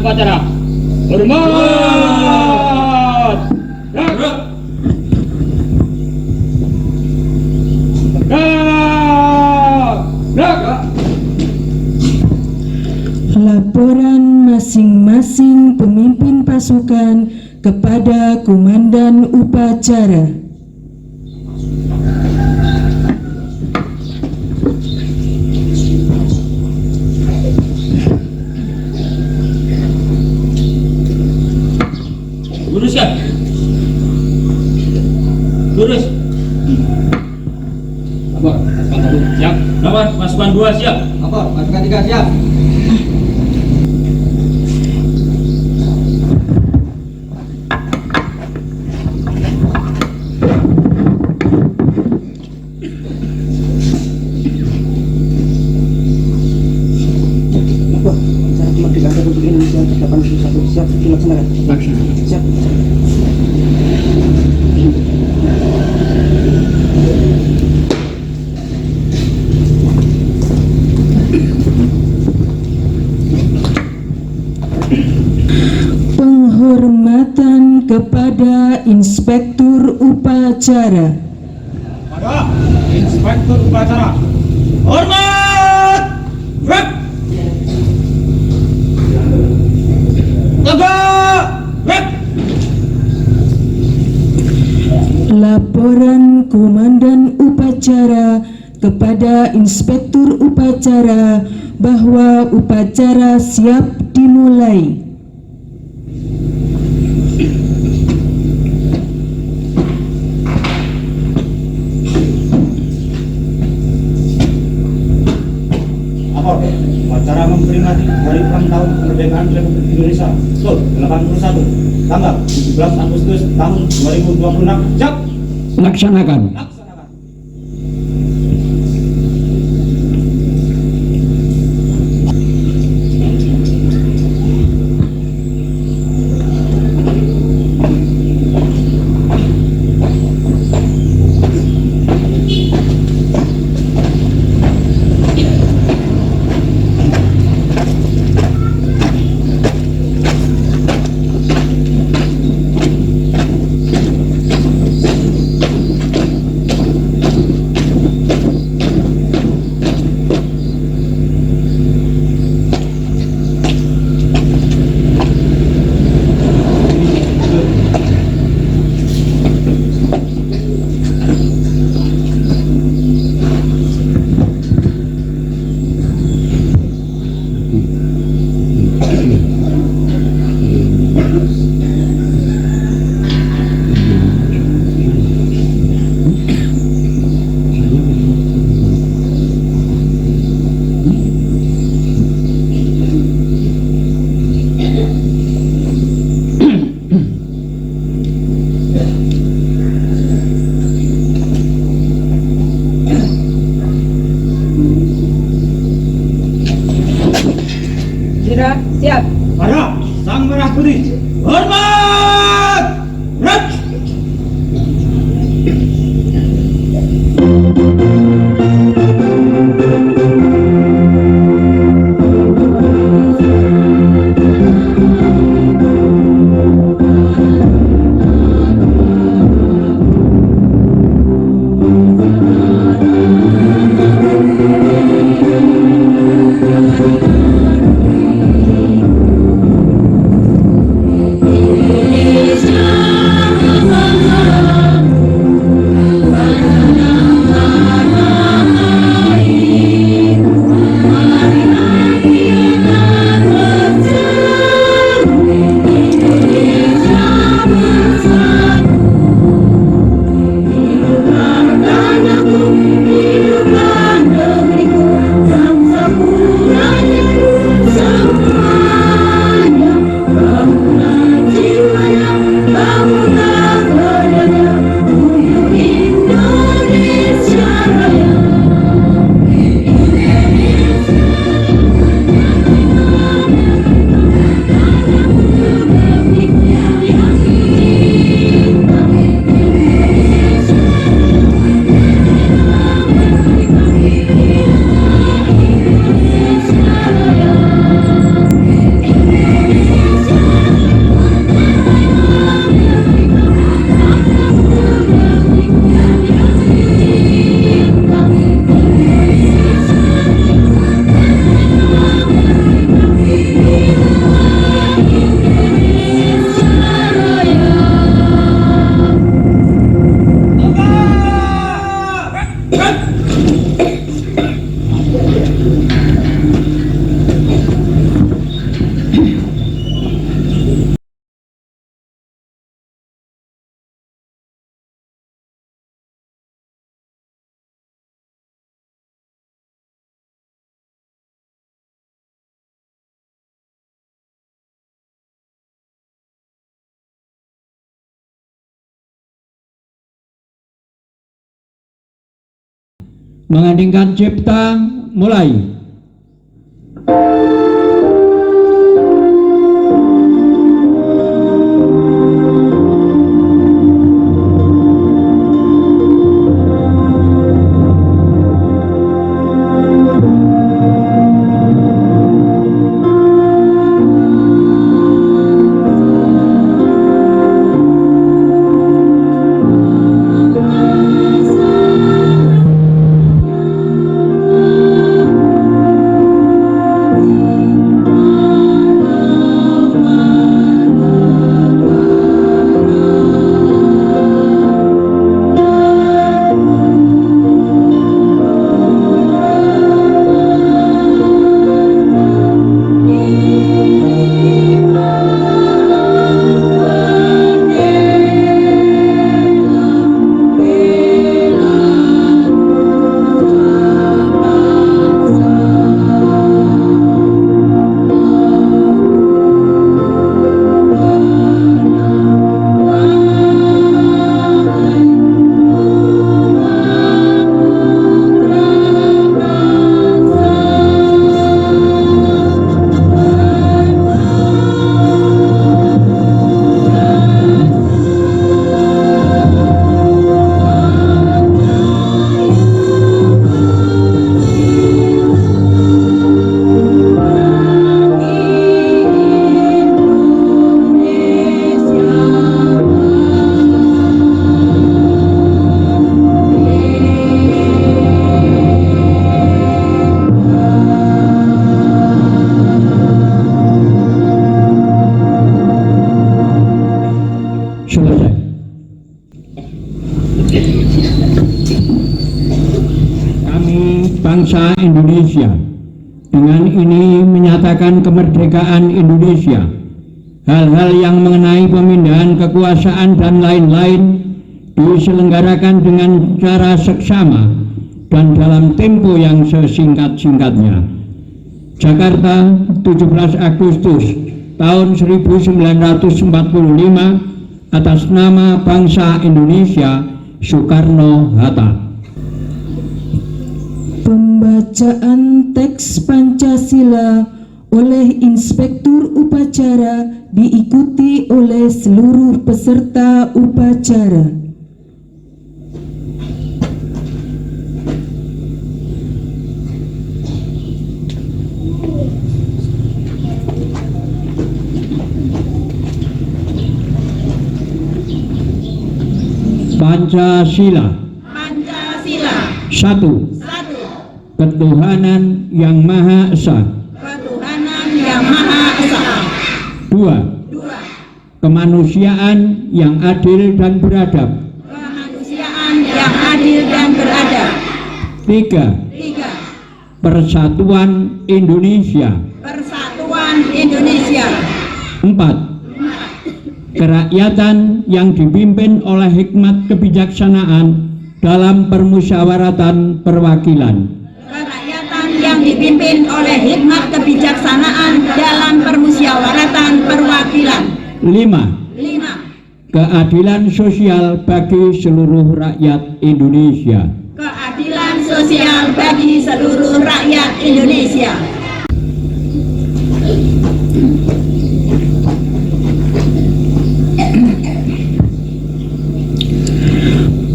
upacara. Hormat. Gerak. Gerak. Laporan masing-masing pemimpin pasukan kepada komandan upacara. Lurus ya. Lurus. Lapor, pasukan 1 siap. Lapor, pasukan 2 siap. Lapor, pasukan 3 siap. Kemerdekaan Republik Indonesia ke-81 siap dilaksanakan. Siap. Penghormatan kepada Inspektur Upacara. Pada Inspektur Upacara. Hormat. Gerak. Tegak. Gerak. Laporan Komandan Upacara kepada Inspektur Upacara bahwa upacara siap dimulai. Lapor, upacara memperingati Hari Ulang Tahun Kemerdekaan Republik Indonesia ke-81 tanggal 17 Agustus tahun 2026. Siap. Laksanakan. Laksanakan. Siap. Pada Sang Merah Putih. Hormat. Gerak. Mengendingkan cipta, mulai. Selesai. Kami bangsa Indonesia dengan ini menyatakan kemerdekaan Indonesia. Hal-hal yang mengenai pemindahan kekuasaan dan lain-lain diselenggarakan dengan cara seksama dan dalam tempo yang sesingkat-singkatnya. Jakarta, 17 Agustus tahun 1945, atas nama bangsa Indonesia, Soekarno-Hatta. Pembacaan teks Pancasila oleh Inspektur Upacara diikuti oleh seluruh peserta upacara. Pancasila. Pancasila. 1. Satu. Ketuhanan yang Maha Esa. Ketuhanan yang Maha Esa. 2. Dua. Kemanusiaan yang adil dan beradab. Kemanusiaan yang adil dan beradab. 3. Tiga. Persatuan Indonesia. Persatuan Indonesia. 4. Kerakyatan yang dipimpin oleh hikmat kebijaksanaan dalam permusyawaratan perwakilan. Kerakyatan yang dipimpin oleh hikmat kebijaksanaan dalam permusyawaratan perwakilan. 5. Lima. Keadilan sosial bagi seluruh rakyat Indonesia. Keadilan sosial bagi seluruh rakyat Indonesia.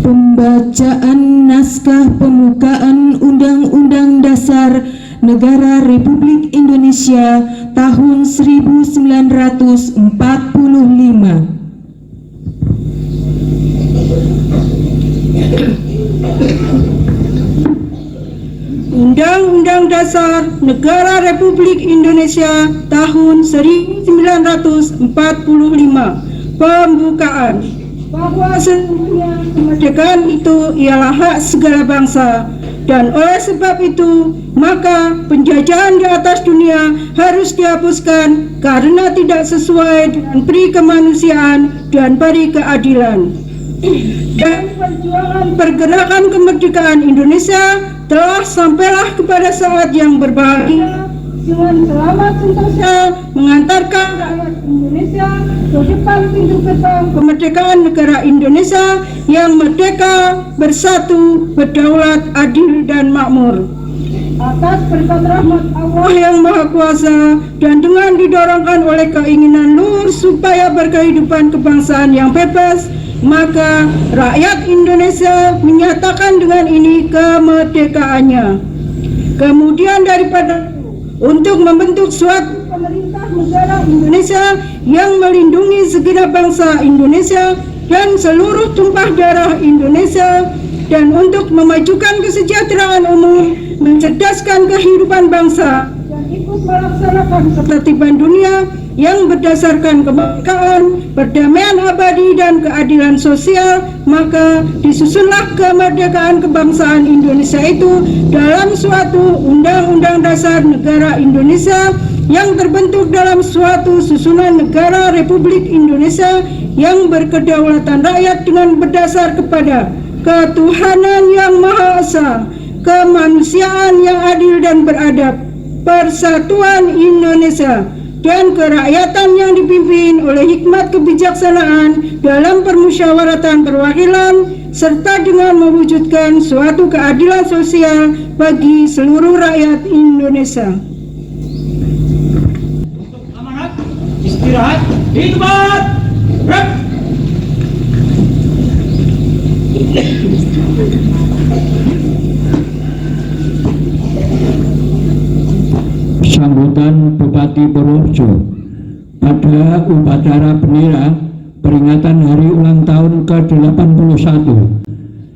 Pembacaan naskah pembukaan Undang-Undang Dasar Negara Republik Indonesia tahun 1945. Undang-Undang Dasar Negara Republik Indonesia tahun 1945. Pembukaan. Bahwa sesungguhnya kemerdekaan itu ialah hak segala bangsa, dan oleh sebab itu maka penjajahan di atas dunia harus dihapuskan karena tidak sesuai dengan peri kemanusiaan dan peri keadilan. Dan perjuangan pergerakan kemerdekaan Indonesia telah sampailah kepada saat yang berbahagia, dengan selamat sentosa mengantarkan rakyat Indonesia ke depan pintu gerbang kemerdekaan negara Indonesia yang merdeka, bersatu, berdaulat, adil, dan makmur. Atas berkat rahmat Allah yang Maha Kuasa dan dengan didorongkan oleh keinginan luhur supaya berkehidupan kebangsaan yang bebas, maka rakyat Indonesia menyatakan dengan ini kemerdekaannya. Kemudian daripada untuk membentuk suatu pemerintah negara Indonesia yang melindungi segenap bangsa Indonesia dan seluruh tumpah darah Indonesia, dan untuk memajukan kesejahteraan umum, mencerdaskan kehidupan bangsa, dan ikut melaksanakan ketertiban dunia yang berdasarkan kemerdekaan, perdamaian abadi, dan keadilan sosial, maka disusunlah kemerdekaan kebangsaan Indonesia itu dalam suatu Undang-Undang Dasar Negara Indonesia yang terbentuk dalam suatu susunan negara Republik Indonesia yang berkedaulatan rakyat dengan berdasar kepada ketuhanan yang Maha Esa, kemanusiaan yang adil dan beradab, persatuan Indonesia, dan kerakyatan yang dipimpin oleh hikmat kebijaksanaan dalam permusyawaratan perwakilan, serta dengan mewujudkan suatu keadilan sosial bagi seluruh rakyat Indonesia. Amanat, istirahat, di tempat. Rep. Sambutan Bupati Purworejo pada upacara bendera peringatan Hari Ulang Tahun ke-81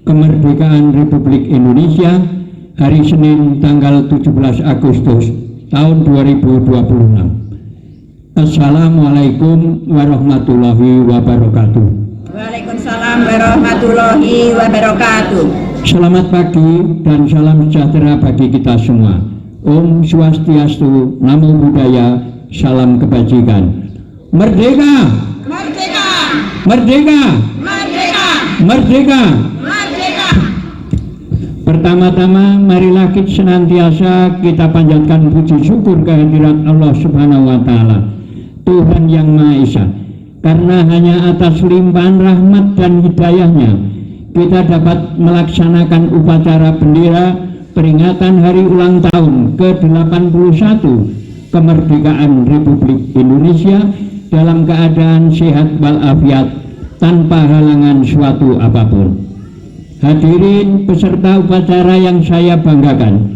Kemerdekaan Republik Indonesia hari Senin tanggal 17 Agustus tahun 2026. Assalamualaikum warahmatullahi wabarakatuh. Waalaikumsalam warahmatullahi wabarakatuh. Selamat pagi dan salam sejahtera bagi kita semua. Om Swastiastu, Namo Buddhaya, salam kebajikan. Merdeka! Merdeka! Merdeka! Merdeka! Merdeka! Merdeka! Pertama-tama marilah kita senantiasa kita panjatkan puji syukur kehadirat Allah Subhanahu wa Ta'ala, Tuhan yang Maha Esa. Karena hanya atas limpahan rahmat dan hidayahnya kita dapat melaksanakan upacara bendera peringatan Hari Ulang Tahun ke-81 Kemerdekaan Republik Indonesia dalam keadaan sehat walafiat tanpa halangan suatu apapun. Hadirin peserta upacara yang saya banggakan,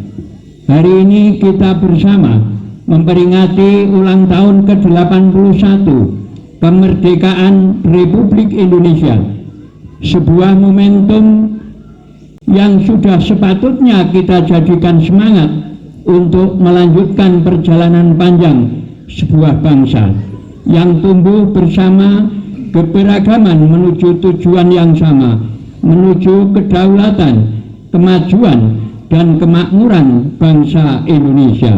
hari ini kita bersama memperingati ulang tahun ke-81 Kemerdekaan Republik Indonesia, sebuah momentum yang sudah sepatutnya kita jadikan semangat untuk melanjutkan perjalanan panjang sebuah bangsa yang tumbuh bersama keberagaman menuju tujuan yang sama, menuju kedaulatan, kemajuan, dan kemakmuran bangsa Indonesia.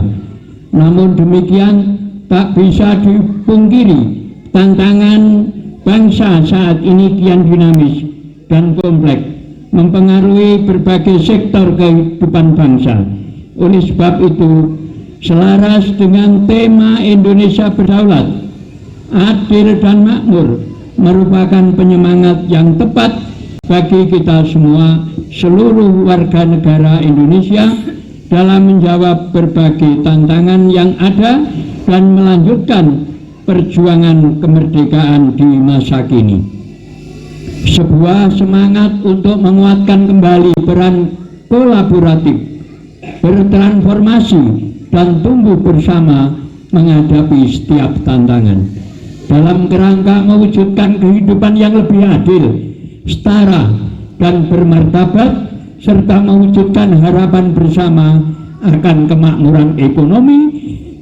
Namun demikian tak bisa dipungkiri tantangan bangsa saat ini kian dinamis dan kompleks, mempengaruhi berbagai sektor kehidupan bangsa. Oleh sebab itu, selaras dengan tema Indonesia Berdaulat, Adil dan Makmur merupakan penyemangat yang tepat bagi kita semua, seluruh warga negara Indonesia, dalam menjawab berbagai tantangan yang ada dan melanjutkan perjuangan kemerdekaan di masa kini. Sebuah semangat untuk menguatkan kembali peran kolaboratif, bertransformasi, dan tumbuh bersama menghadapi setiap tantangan dalam kerangka mewujudkan kehidupan yang lebih adil, setara, dan bermartabat, serta mewujudkan harapan bersama akan kemakmuran ekonomi,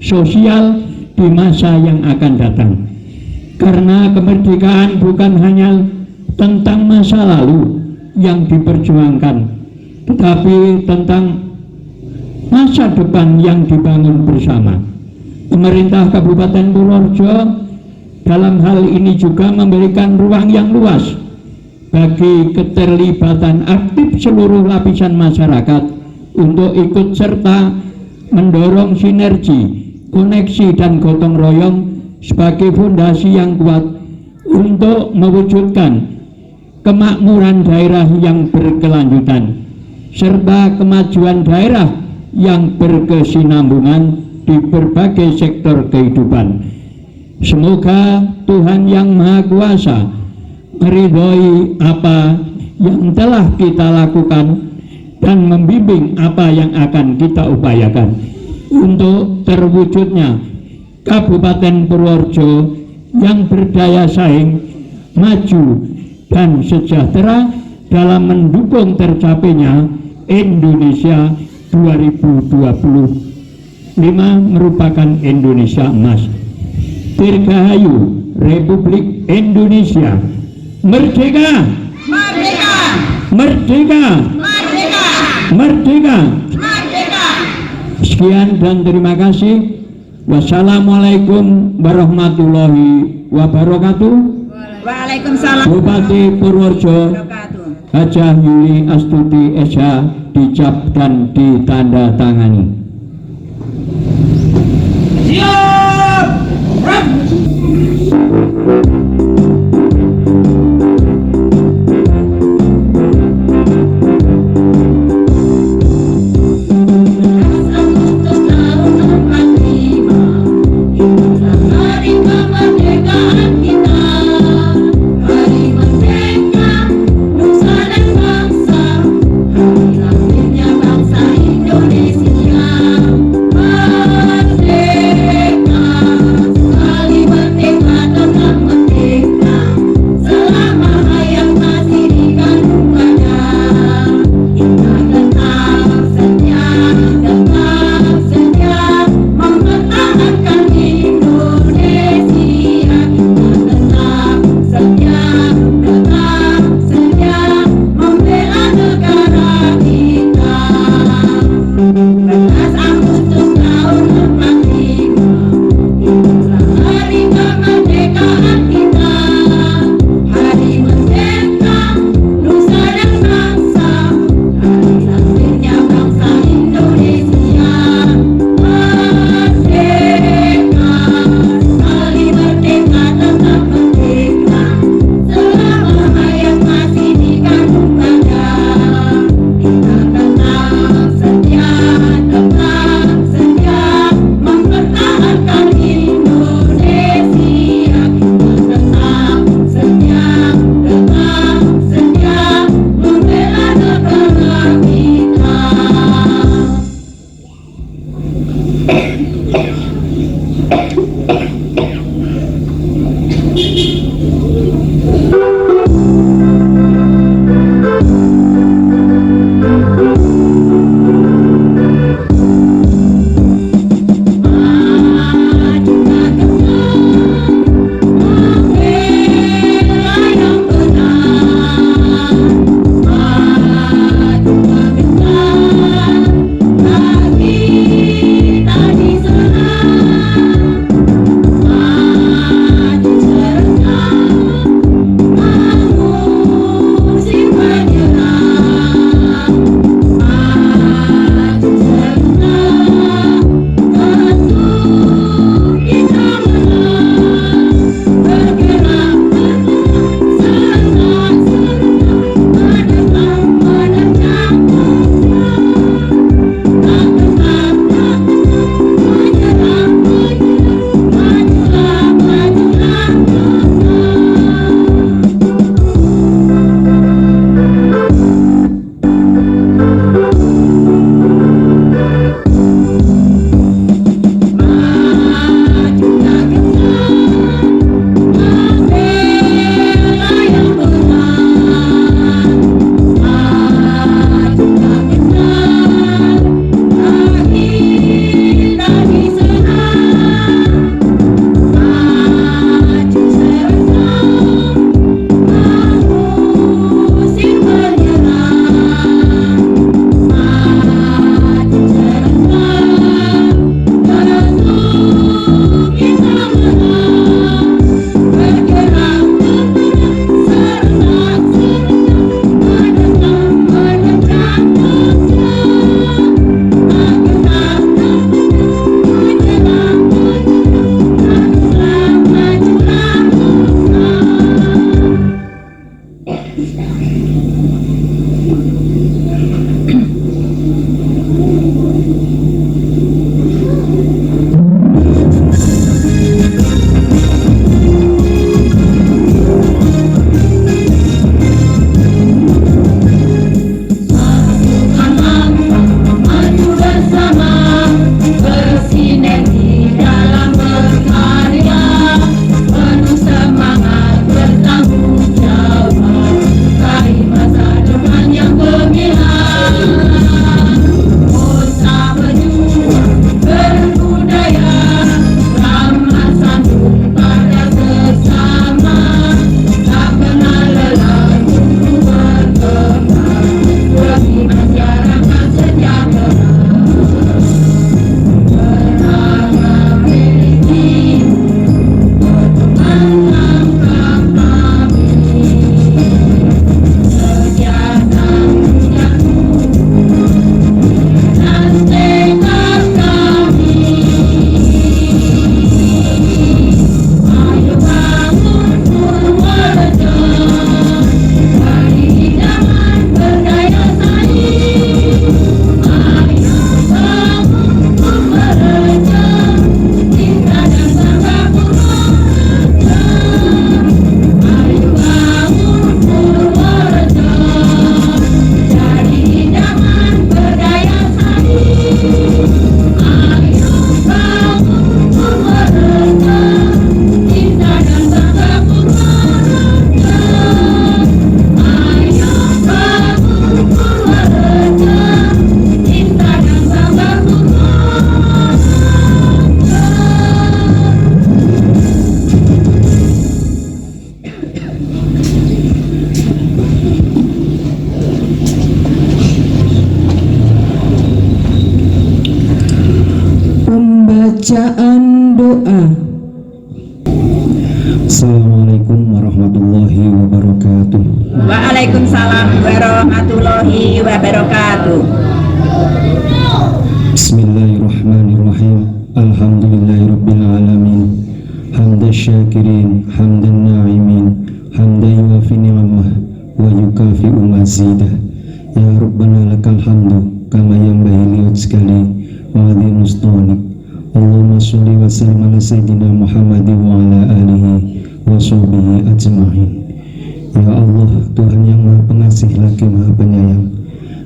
sosial di masa yang akan datang. Karena kemerdekaan bukan hanya tentang masa lalu yang diperjuangkan, tetapi tentang masa depan yang dibangun bersama. Pemerintah Kabupaten Purworejo dalam hal ini juga memberikan ruang yang luas bagi keterlibatan aktif seluruh lapisan masyarakat untuk ikut serta mendorong sinergi koneksi dan gotong royong sebagai fondasi yang kuat untuk mewujudkan kemakmuran daerah yang berkelanjutan serta kemajuan daerah yang berkesinambungan di berbagai sektor kehidupan. Semoga Tuhan Yang Maha Kuasa meridhoi apa yang telah kita lakukan dan membimbing apa yang akan kita upayakan untuk terwujudnya Kabupaten Purworejo yang berdaya saing, maju, dan sejahtera dalam mendukung tercapainya Indonesia 2025 merupakan Indonesia Emas. Dirgahayu Republik Indonesia merdeka, Merdeka! merdeka, Merdeka! merdeka. Merdeka! Sekian dan terima kasih. Wassalamualaikum warahmatullahi wabarakatuh. Waalaikumsalam. Bupati Purworejo Wabarakatuh. Hajah Yuli Astuti SH dicap dan ditandatangani. Siap! Rap! Hari kemerdekaan kita, hari merdeka nusa dan bangsa, hari lahirnya bangsa Indonesia. Merdeka, sekali merdeka tetap merdeka. Bacaan doa. Assalamualaikum warahmatullahi wabarakatuh. Waalaikumsalam warahmatullahi wabarakatuh. Bismillahirrahmanirrahim. Alhamdulillahirabbil alamin. Hamdan syakirin, hamdan na'imin, hamdan yuafi ni'amah wa yukafi'u mazidah. Ya Rabbana lakal hamdu kama yanbaghi li wajhika wa adhim sultanik. Allahumma sholli wa sallim ala sayyidina Muhammadin wa ala alihi wa sahbihi ajma'in. Ya Allah, Tuhan yang Maha Pengasih lagi Maha Penyayang,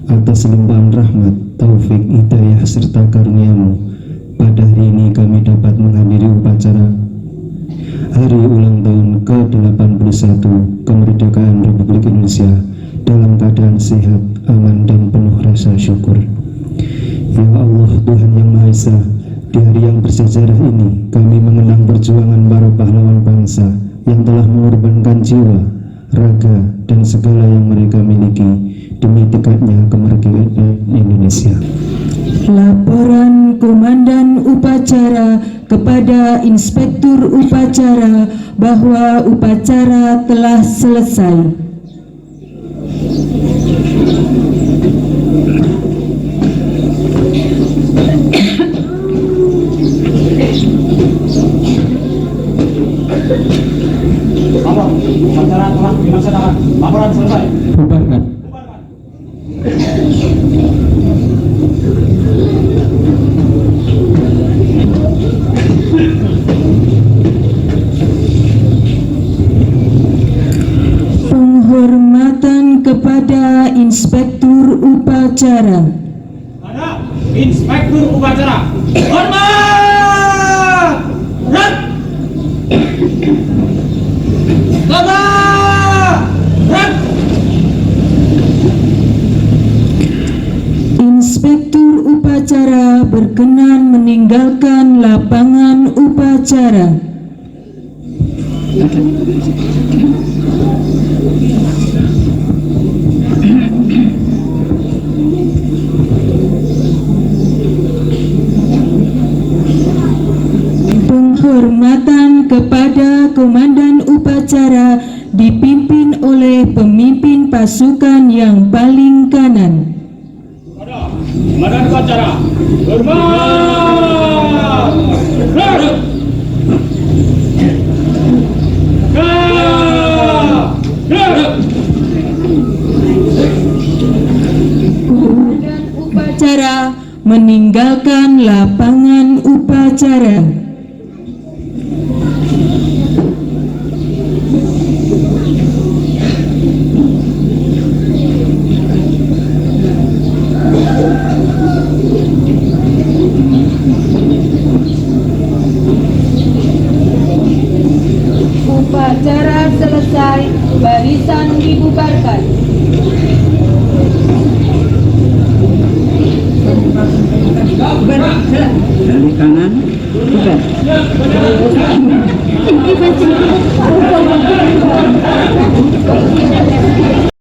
atas limpahan rahmat, taufik, hidayah serta karunia-Mu, pada hari ini kami dapat menghadiri upacara hari ulang tahun ke-81 kemerdekaan Republik Indonesia dalam keadaan sehat, aman, dan penuh rasa syukur. Ya Allah, Tuhan yang Maha Esa, di hari yang bersejarah ini kami mengenang perjuangan para pahlawan bangsa yang telah mengorbankan jiwa, raga, dan segala yang mereka miliki demi tegaknya kemerdekaan Indonesia. Laporan Komandan Upacara kepada Inspektur Upacara bahwa upacara telah selesai. Upacara telah dilaksanakan. Laporan selesai. Bubarkan. Penghormatan kepada Inspektur Upacara. Ada Inspektur Upacara. Hormat! Rat! Rat! Inspektur Upacara berkenan meninggalkan lapangan upacara. Penghormatan kepada Komandan Upacara dipimpin oleh pemimpin pasukan yang paling kanan. Komandan upacara. Hormat. Rat. Komandan Upacara meninggalkan lapangan upacara. Upacara selesai, barisan dibubarkan. Dari kanan, bubar.